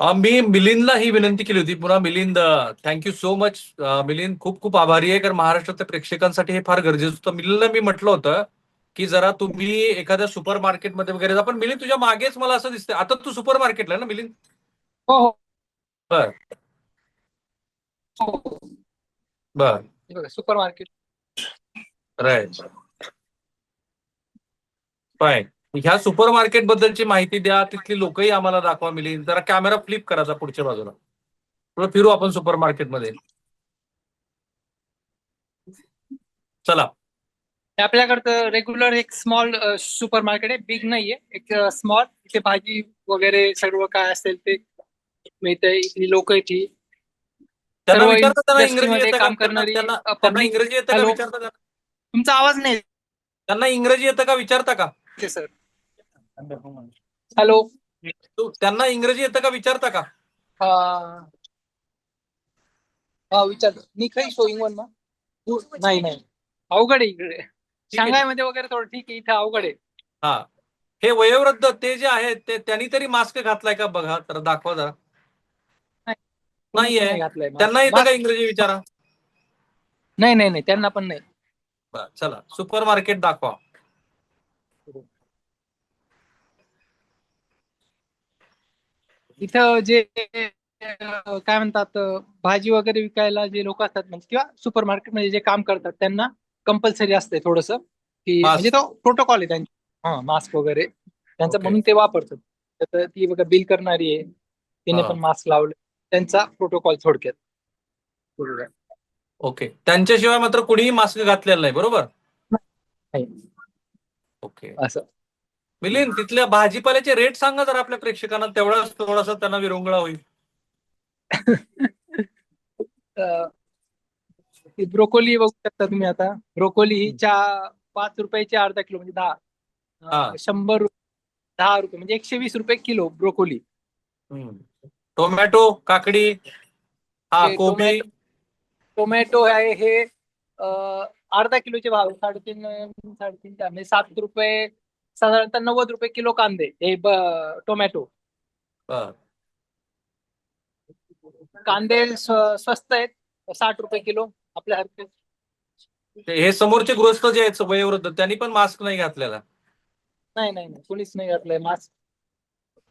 मी मिलिंदला ही विनंती केली होती. पुन्हा Milind, thank you so much. Milind खूप खूप आभारी आहे, कारण महाराष्ट्रातल्या प्रेक्षकांसाठी हे फार गरजेचं होतं. मिलिंदला मी म्हटलं होतं की जरा तुम्ही एखाद्या सुपर मार्केटमध्ये वगैरे जा. पण मिलिंद तुझ्या मागेच मला असं दिसतंय, आता तू सुपर मार्केटला आहे ना मिलिंद? हो हो बर हो. बर. हे बघा सुपर मार्केट. राईट. फाईन. ह्या सुपर मार्केट बद्दलची माहिती द्या, तिथली लोकही आम्हाला दाखवा. मिलिंद जरा कॅमेरा फ्लिप करायचा पुढच्या बाजूला, थोडं फिरू आपण सुपर मार्केटमध्ये. चला. आपल्याकडचं रेग्युलर एक स्मॉल सुपर मार्केट आहे, बिग नाहीये. एक स्मॉल, इथे भाजी वगैरे सर्व काय असेल ते मिळतंय. इथली लोक इथे त्यांना सर्व विचारता, त्यांना इंग्रजी इंडस्ट्रीमध्ये येतं का? काम त्यांना करणारी त्यांना त्यांना पब्लिक. इंग्रजी येतं का हॅलो, विचारता त्यांना? तुमचा आवाज नाही त्यांना इंग्रजी येतं का विचारता का? येते सर. हॅलो. त्यांना इंग्रजी येतं का विचारता का? हा हा, विचार. मी काही शोईंग वन ना. नाही नाही, अवघड आहे इकडे. ठीक आहे. शांघायमध्ये वगैरे थोडं ठीक आहे, इथे अवघड आहे. हा, हे वयोवृद्ध ते जे आहेत ते त्यांनी तरी मास्क घातलाय का बघा, तर दाखवा जरा. नाही, कोणीच नाहीये. नाही घातलंय त्यांना मास्क. येतं का इंग्रजी विचारा. नाही नाही नाही, त्यांना पण नाही. बरं, चला सुपर मार्केट दाखवा. इथं जे काय म्हणतात, भाजी वगैरे विकायला जे लोक असतात, म्हणजे किंवा सुपर मार्केट मध्ये जे काम करतात, त्यांना कंपल्सरी असते थोडस, की म्हणजे मास्क. तो प्रोटोकॉल आहे त्यांचा. हा, मास्क वगैरे त्यांचा, ओके. म्हणून ते वापरतात. तर ती बघा बिल करणारी आहे, तिने हा. पण मास्क लावले. त्यांचा प्रोटोकॉल थोडक्यात. ओके, त्यांच्याशिवाय मात्र कुणीही मास्क घातलेला नाही, बरोबर? नाही, ओके. असं. मिलिंद, तिथल्या भाजीपाल्याचे रेट सांगा जरा आपल्या प्रेक्षकांना, तेवढाच थोडासा त्यांना विरंगुळा होईल. ब्रोकोली बघू शकता तुम्ही आता. ब्रोकोली ही 5 रुपयाची अर्धा किलो, म्हणजे दहा. हा. 100 10 रुपये, म्हणजे 120 रुपये किलो ब्रोकोली. टोमॅटो, काकडी, हा हे कोबी. टोमॅटो आहे हे, अर्धा किलोचे भाव 3.5 म्हणजे 7 रुपये. साधारणतः 90 रुपये किलो कांदे हे टोमॅटो. बर. कांदे स्वस्त आहेत, 60 रुपये किलो आपल्यासारखे. हे समोरचे गृहस्थ जे आहेत वयोवृद्ध, त्यांनी पण मास्क नाही घातलेला. नाही नाही नाही, कोणीच नाही घातलंय मास्क.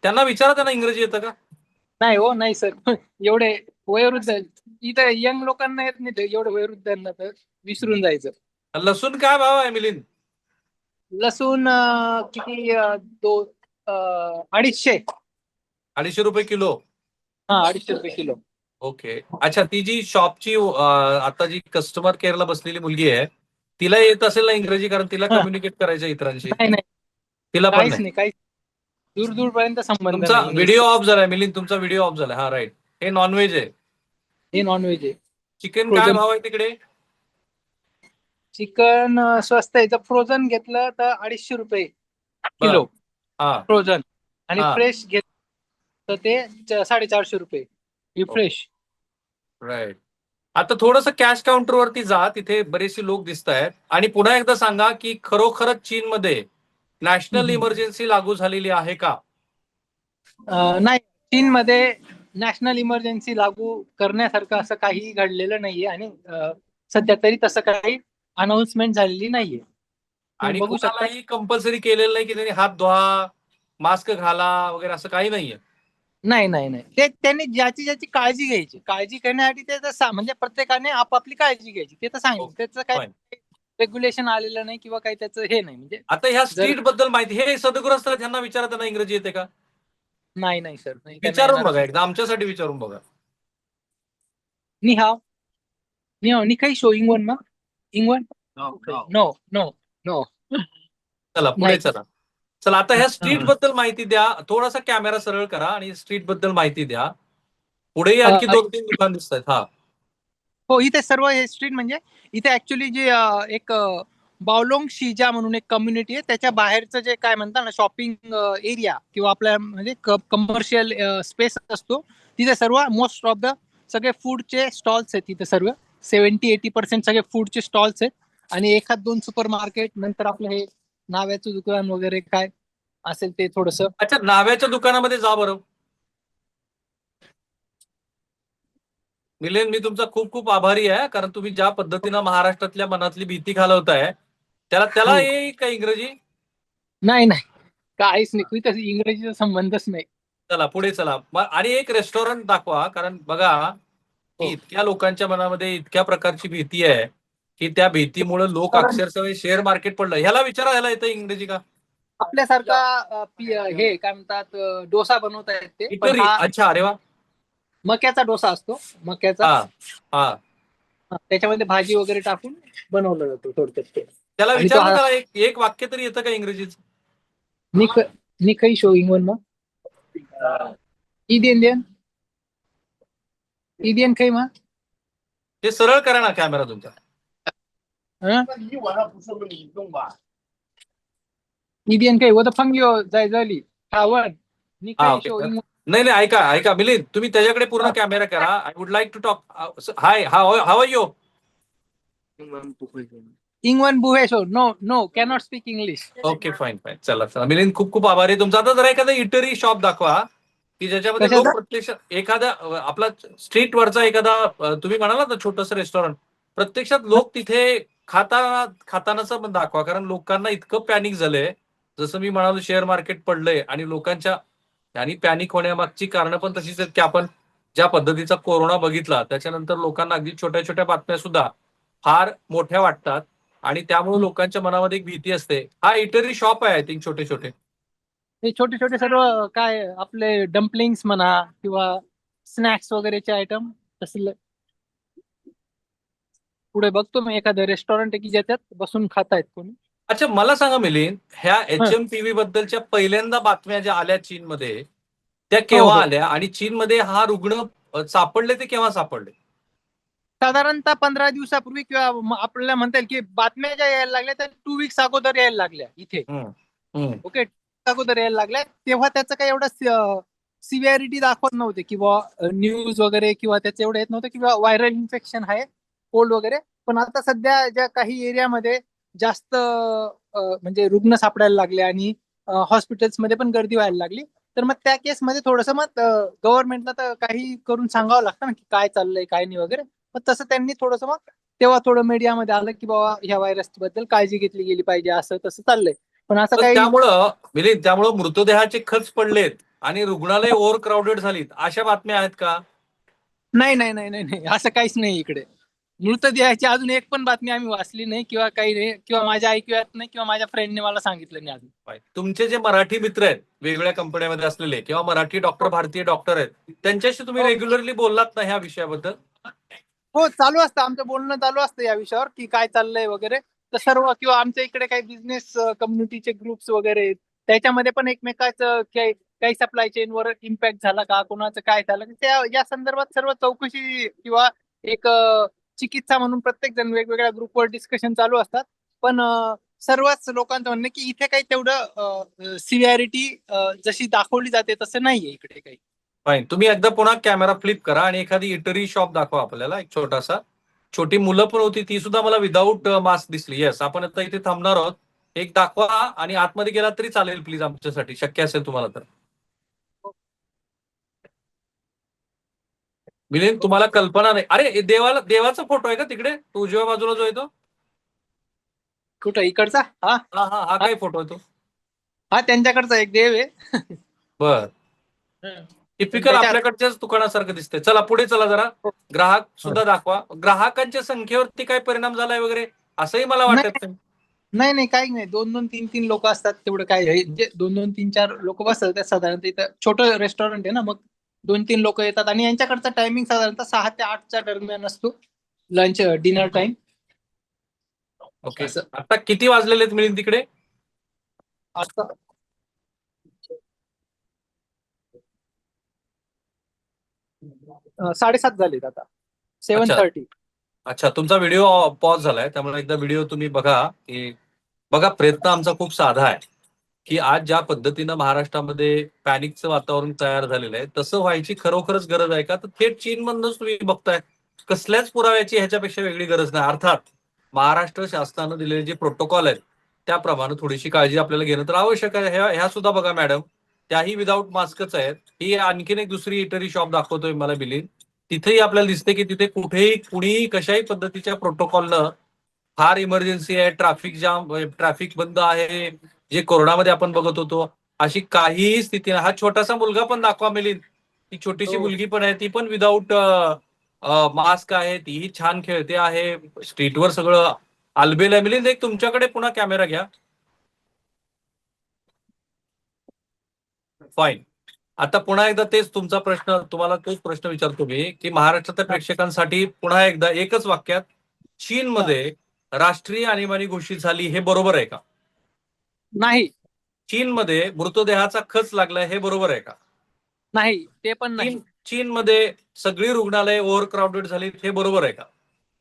त्यांना विचारा, त्यांना इंग्रजी येतं का? नाही हो, नाही सर. एवढे वयोवृद्ध इथं यंग लोकांना येत नाही, एवढे वयोवृद्धांना तर विसरून जायचं. लसूण काय भाव आहे मिलिंद? लसूण किती, 250. 250 रुपये किलो. हा, 250 रुपये किलो. ओके. अच्छा, ती जी शॉपची आता जी कस्टमर केअरला बसलेली मुलगी आहे, तिला येत असेल ना इंग्रजी, कारण तिला हा, कम्युनिकेट करायचं इतरांशी. नाही नाही, तिला पण काहीच नाही. नाही, काहीच. दूर दूर पर्यंत संबंध तुमचा नाही व्हिडिओ इंग्लिशचा. ऑफ झालाय मिलिंद, तुमचा व्हिडिओ ऑफ झालाय. हा, राईट. हे नॉनव्हेज आहे. हे नॉनव्हेज आहे. चिकन काय फ्रोझन भाव आहे तिकडे? चिकन स्वस्त आहे. जर फ्रोझन घेतलं तर 250 रुपये बर. किलो हा. फ्रोझन. आणि हा. फ्रेश घेतलं तर ते 450 रुपये ही फ्रेश. राईट. आता थोडस कॅश काउंटरवरती जा, तिथे बरेचसे लोक दिसत आहेत. आणि पुन्हा एकदा सांगा की खरोखरच चीनमध्ये नॅशनल इमर्जन्सी लागू झालेली आहे का? नाही, चीनमध्ये नॅशनल इमर्जन्सी लागू करण्यासारखं असं काही घडलेलं नाहीये. आणि सध्या तरी तसं काही अनाउन्समेंट झालेली नाहीये. तुम्ही आणि बघू शकता. कुणालाही कंपल्सरी केलेलं नाही की त्यांनी हात धुवा, मास्क घाला वगैरे, असं काही नाहीये. नाही नाही नाही, ते त्यांनी ज्याची ज्याची काळजी घ्यायची, काळजी करण्यासाठी ते तर म्हणजे प्रत्येकाने आपापली काळजी घ्यायची, ते तर सांगितलं. ओके, त्याचं काही फाईन. रेग्युलेशन आलेलं नाही, किंवा काही त्याचं हे नाही, म्हणजे. आता ह्या जर स्ट्रीट बद्दल माहिती, हे सदग्रस्त आहेत, त्यांना विचारा त्यांना इंग्रजी येते का? नाही नाही सर, नाही, त्यांना विचारून येणारच बघा, नाही. एकदा आमच्यासाठी विचारून बघा. नि हाव, नि हाव, नि काही शो इंगवन ना, इंगवन. No no no. चला पुढे नाही. चला. चला, आता ह्या स्ट्रीट हा. बद्दल माहिती द्या. थोडासा कॅमेरा सरळ करा आणि स्ट्रीट बद्दल माहिती द्या. पुढेही आणखी 2-3 दुकान दिसत आहेत. हा. हो, इथे सर्व हे स्ट्रीट म्हणजे, इथे ऍक्च्युली जे एक बावलोंग शिजा म्हणून एक कम्युनिटी आहे, त्याच्या बाहेरचं जे काय म्हणतात ना, शॉपिंग एरिया किंवा आपल्या म्हणजे कमर्शियल स्पेस असतो, तिथे सर्व मोस्ट ऑफ द सगळे फूडचे स्टॉल्स आहेत. तिथे सर्व 70-80% सगळे फूडचे स्टॉल्स आहेत. आणि एखाद दोन सुपर मार्केट, नंतर आपलं हे नाव्याचं दुकान वगैरे काय असेल ते थोडस. अच्छा, नाव्याच्या दुकानामध्ये जा बरं. मिलिंद, मी तुमचा खूप खूप आभारी आहे, कारण तुम्ही ज्या पद्धतीनं महाराष्ट्रातल्या मनातली भीती घालवताय त्याला त्याला हो. येईल का इंग्रजी? नाही नाही, काहीच नाही, कुठे तसं इंग्रजीचा संबंधच नाही. चला पुढे चला. आणि एक रेस्टॉरंट दाखवा, कारण बघा की हो. इतक्या लोकांच्या मनामध्ये इतक्या प्रकारची भीती आहे की त्या भीतीमुळे लोक कारण अक्षरशः शेअर मार्केट पडलं. ह्याला विचारा, ह्याला येतं इंग्रजी का? आपल्यासारखा हे काय म्हणतात, डोसा बनवता येते, पण इटरी. हा अच्छा, अरे वा. मक्याचा डोसा असतो, मक्याचा. हा हा. त्याच्यामध्ये भाजी वगैरे टाकून बनवलं जातो थोडक्यात ते. त्याला आणि तो विचार ना, हा त्याला एक एक वाक्य तरी येतं का इंग्रजीचं? निक निकई शोईंग वन मग इदियन इदियन काही मग ते सरळ करा ना कॅमेरा तुमचा. इदियन काही होतं फंगिओ जाय झाली खावन हा, निकई ओके. शोईंग. नाही नाही, ऐका ऐका मिलिंद, तुम्ही त्याच्याकडे पूर्ण कॅमेरा करा. I would like to talk. Hi, how are you? इंगवन बुहेशो, no no, cannot speak English. Okay, fine fine. चला चला मिलिंद, खूप खूप आभारी आहे तुमचा. आता जरा एखादा इटरी शॉप दाखवा की ज्याच्यामध्ये लोक कशाचा? प्रत्यक्ष एखादा आपला स्ट्रीट वरचा एखादा तुम्ही म्हणाला ना छोटस रेस्टॉरंट, प्रत्यक्षात लोक तिथे खातानाच पण दाखवा, कारण लोकांना इतकं पॅनिक झालंय. जसं मी म्हणालो, शेअर मार्केट पडलंय आणि लोकांच्या आणि पॅनिक होण्यामागची कारणं पण तशीच आहेत की आपण ज्या पद्धतीचा कोरोना बघितला त्याच्यानंतर लोकांना अगदी छोट्या छोट्या बातम्या सुद्धा फार मोठ्या वाटतात आणि त्यामुळे लोकांच्या मनामध्ये एक भीती असते. हा इटरी शॉप आहे, आय थिंक, छोटे छोटे. हे छोटे छोटे सर्व काय आपले डम्पलिंग्स म्हणा किंवा स्नॅक्स वगैरेचे आयटम तसले. पुढे बघतो मी एखादं रेस्टॉरंट आहे की ज्याच्यात बसून खातायत कोणी. अच्छा, मला सांगा मिलिंद, ह्या हं. HMPV बद्दलच्या पहिल्यांदा बातम्या ज्या आल्या चीनमध्ये, त्या हो केव्हा हो, आल्या आणि चीनमध्ये हा रुग्ण सापडले ते केव्हा सापडले? साधारणतः 15 दिवसापूर्वी किंवा आपल्याला म्हणता येईल की बातम्या ज्या यायला लागल्या त्या 2 वीक्स अगोदर यायला लागल्या इथे. हम्म, हम्म. ओके, अगोदर यायला लागल्या तेव्हा त्याचं काही एवढं सिव्हिअरिटी दाखवत नव्हते किंवा न्यूज वगैरे किंवा त्याचं एवढं येत नव्हतं किंवा व्हायरल इन्फेक्शन आहे, कोल्ड वगैरे. पण आता सध्या ज्या काही एरियामध्ये जास्त म्हणजे रुग्ण सापडायला लागले आणि हॉस्पिटल्समध्ये पण गर्दी व्हायला लागली, तर मग त्या केसमध्ये थोडंसं मग गव्हर्नमेंटला तर काही करून सांगावं लागतं ना की काय चाललंय काय नाही वगैरे. मग तसं त्यांनी थोडंसं मग तेव्हा थोडं मीडियामध्ये आलं की बाबा ह्या व्हायरस बद्दल काळजी घेतली गेली पाहिजे, असं तसं चाललंय. पण असं पण काही त्यामुळं मृतदेहाचे खच पडलेत आणि रुग्णालय ओव्हर क्राऊडेड झालीत, अशा बातम्या आहेत का? नाही नाही नाही नाही नाही, असं काहीच नाही इकडे. मृतदेहाची अजून एक पण बातमी आम्ही वाचली नाही किंवा काही नाही किंवा माझ्या ऐकूयात नाही किंवा माझ्या फ्रेंडने मला सांगितलं नाही अजून. तुमचे जे मराठी मित्र आहेत वेगवेगळ्या कंपन्यांमध्ये असलेले किंवा मराठी डॉक्टर, भारतीय डॉक्टर आहेत, त्यांच्याशी तुम्ही हो रेग्युलरली बोललात ना ह्या विषयाबद्दल? हो, चालू असतं आमचं बोलणं, चालू असतं या विषयावर की काय चाललंय वगैरे. तर सर्व किंवा आमच्या इकडे काही बिझनेस कम्युनिटीचे ग्रुप्स वगैरे आहेत, त्याच्यामध्ये पण एकमेकाचं काही सप्लाय चेनवर इम्पॅक्ट झाला का, कोणाचं काय झालं त्या या संदर्भात सर्व चौकशी किंवा एक चिकित्सा म्हणून प्रत्येक जण वेगवेगळ्या ग्रुपवर डिस्कशन चालू असतात. पण सर्वच लोकांचं म्हणणं आहे की इथे काही तेवढं सिव्हिअरिटी जशी दाखवली जाते तसं नाहीये इकडे काही. फाईन. तुम्ही एकदा पुन्हा कॅमेरा फ्लिप करा आणि एखादी इटरी शॉप दाखवा आपल्याला, एक छोटासा. छोटी मुलं पण होती, ती सुद्धा मला विदाऊट मास्क दिसली. येस, आपण आता इथे थांबणार आहोत. एक दाखवा आणि आतमध्ये गेला तरी चालेल प्लीज, आमच्यासाठी शक्य असेल तुम्हाला तर. मिलिंद, तुम्हाला कल्पना नाही, अरे देवाचा फोटो आहे का तिकडे, तो उजव्या बाजूला जो आहे तो? कुठं इकडचा? हा हा हा, हा हा काय फोटो आहे तो? हा, त्यांच्याकडचा एक देव आहे. बर. पण टिपिकल त्याच्यात आपल्याकडच्याच दुकानासारखं दिसतंय. चला पुढे चला जरा. ग्राहक हो. सुद्धा दाखवा. ग्राहकांच्या संख्येवरती काय परिणाम झालाय वगैरे असंही मला वाटत नाही नाही. नाही नाही, काही नाही. दोन दोन तीन तीन लोक असतात तेवढं काय आहे. म्हणजे दोन दोन तीन चार लोक बसतात त्या साधारणतः. इथं छोटं रेस्टॉरंट आहे ना, मग 2-3 लोक येतात आणि यांच्याकडचा टायमिंग साधारणतः 6 ते 8च्या दरम्यान असतो, लंच डिनर टाइम. ओके. असं आता किती वाजलेले आहेत मिलिंद तिकडे? असं 7:30 झालेत आता, अच्छा 7:30. अच्छा, तुमचा व्हिडिओ पॉज झालाय, त्यामुळे एकदा व्हिडिओ तुम्ही बघा की बघा. प्रयत्न आमचा खूप साधा आहे की आज ज्या पद्धतीनं महाराष्ट्रामध्ये पॅनिकचं वातावरण तयार झालेलं आहे, तसं व्हायची खरोखरच गरज आहे का? तर थेट चीनमधूनच तुम्ही बघताय, कसल्याच पुराव्याची ह्याच्यापेक्षा वेगळी गरज नाही. अर्थात महाराष्ट्र शासनानं दिलेले जे प्रोटोकॉल आहेत त्याप्रमाणे थोडीशी काळजी आपल्याला घेणं तर आवश्यक आहे. ह्या सुद्धा बघा मॅडम, त्याही विदाऊट मास्कच आहेत. ही आणखीन एक दुसरी इटरी शॉप दाखवतोय मला मिलिंद, तिथेही आपल्याला दिसते की तिथे कुठेही कुणीही कशाही पद्धतीच्या प्रोटोकॉलनं फार इमर्जन्सी आहे, ट्रॅफिक जाम, ट्रॅफिक बंद आहे, जे कोरोनामध्ये आपण बघत होतो, अशी काहीही स्थिती नाही. हा छोटासा मुलगा पण दाखवा मिलिंद, ती छोटीशी हो. मुलगी पण आहे, ती पण विदाऊट मास्क आहे, तीही छान खेळते आहे, स्ट्रीटवर सगळं आलबेल आहे. मिलिंद, एक तुमच्याकडे पुन्हा कॅमेरा घ्या. फाईन. आता पुन्हा एकदा तेच तुमचा प्रश्न, तुम्हाला तोच प्रश्न विचारतो मी, की महाराष्ट्रातल्या प्रेक्षकांसाठी पुन्हा एकदा एकच वाक्यात, चीनमध्ये राष्ट्रीय आणीबाणी घोषित झाली हे बरोबर आहे का? नाही. चीनमध्ये मृतदेहाचा खच लागलाय हे बरोबर आहे का? नाही, ते पण नाही. चीनमध्ये सगळी रुग्णालय ओव्हर क्राऊडेड झाली हे बरोबर आहे का?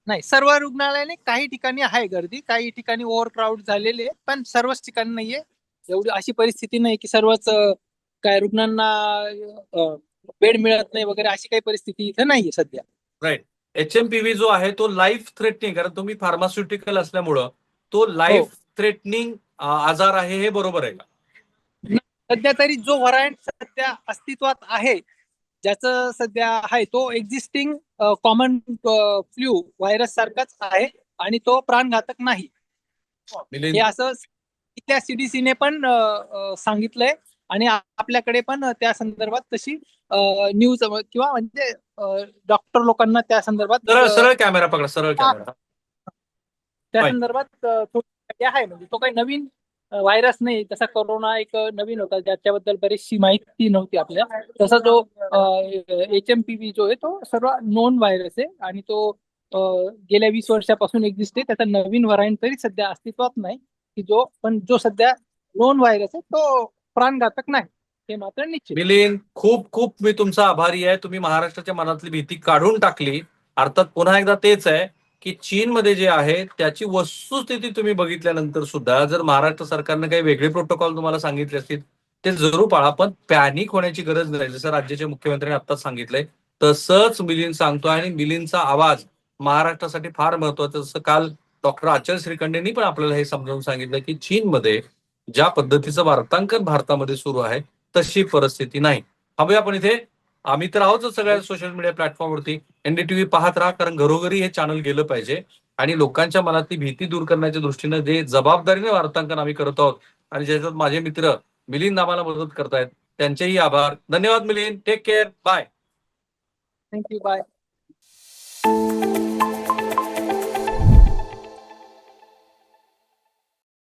नाही, सर्व रुग्णालयाने काही ठिकाणी आहे गर्दी, काही ठिकाणी ओव्हर क्राऊड झालेले आहे, पण सर्वच ठिकाणी नाहीये. एवढी अशी परिस्थिती नाही की सर्वच काय रुग्णांना बेड मिळत नाही वगैरे, अशी काही परिस्थिती इथे नाहीये सध्या. राईट. HMPV जो आहे तो लाईफ थ्रेटनिंग, कारण तुम्ही फार्मास्युटिकल असल्यामुळं तो हो. लाईफ थ्रेटनिंग आजार आहे हे बरोबर आहे का? सध्या तरी जो व्हरायंट सध्या अस्तित्वात आहे, ज्याचं सध्या आहे, तो एक्झिस्टिंग कॉमन फ्ल्यू व्हायरस सारखाच आहे आणि तो प्राणघातक नाही. हे मिलिंद, असं इथल्या CDC ने पण सांगितलंय आणि आपल्याकडे पण त्या संदर्भात तशी न्यूज किंवा म्हणजे डॉक्टर लोकांना त्या संदर्भात सरळ सरळ कॅमेरा पकडा, सरळ कॅमेरा. त्या Fine. संदर्भात थोडी आहे. म्हणजे तो काही नवीन व्हायरस नाही. तसा कोरोना एक नवीन होता, ज्याच्याबद्दल बरीचशी माहिती नव्हती आपल्याला. तसा जो HMPV जो आहे तो सर्व नोन व्हायरस आहे आणि तो गेल्या 20 वर्षापासून एक्झिस्ट आहे. त्याचा नवीन व्हरायंट तरी सध्या अस्तित्वात नाही, की जो सध्या नोन व्हायरस आहे तो प्राणघातक नाही, हे मात्र निश्चित. मिलिंद, खूप खूप मी तुमचा आभारी आहे. तुम्ही महाराष्ट्राच्या मनातली भीती काढून टाकली. अर्थात पुन्हा एकदा तेच आहे की चीनमध्ये जे आहे त्याची वस्तुस्थिती तुम्ही बघितल्यानंतर सुद्धा जर महाराष्ट्र सरकारने काही वेगळे प्रोटोकॉल तुम्हाला सांगितले असतील ते जरूर पाळा, पण पॅनिक होण्याची गरज नाही. जसं राज्याचे मुख्यमंत्र्यांनी आत्ताच सांगितलंय तसंच मिलिंद सांगतो आणि मिलिंदचा आवाज महाराष्ट्रासाठी फार महत्वाचा. जसं काल डॉक्टर आचार्य श्रीखंडेंनी पण आपल्याला हे समजावून सांगितलं की चीनमध्ये ज्या पद्धतीचं वार्तांकन भारतामध्ये सुरू आहे तशी परिस्थिती नाही. थांबूया आपण इथे. आम्ही तर आहोतच सगळ्या सोशल मीडिया प्लॅटफॉर्मवरती. NDTV पाहत राहा, कारण घरोघरी हे चॅनल गेलं पाहिजे आणि लोकांच्या मनातली भीती दूर करण्याच्या दृष्टीनं जे जबाबदारीने वार्तांकन आम्ही करत आहोत आणि ज्याच्यात माझे मित्र मिलिंद आम्हाला मदत करतायत, त्यांचेही आभार. धन्यवाद Milind. Take care. Bye. Thank you. Bye.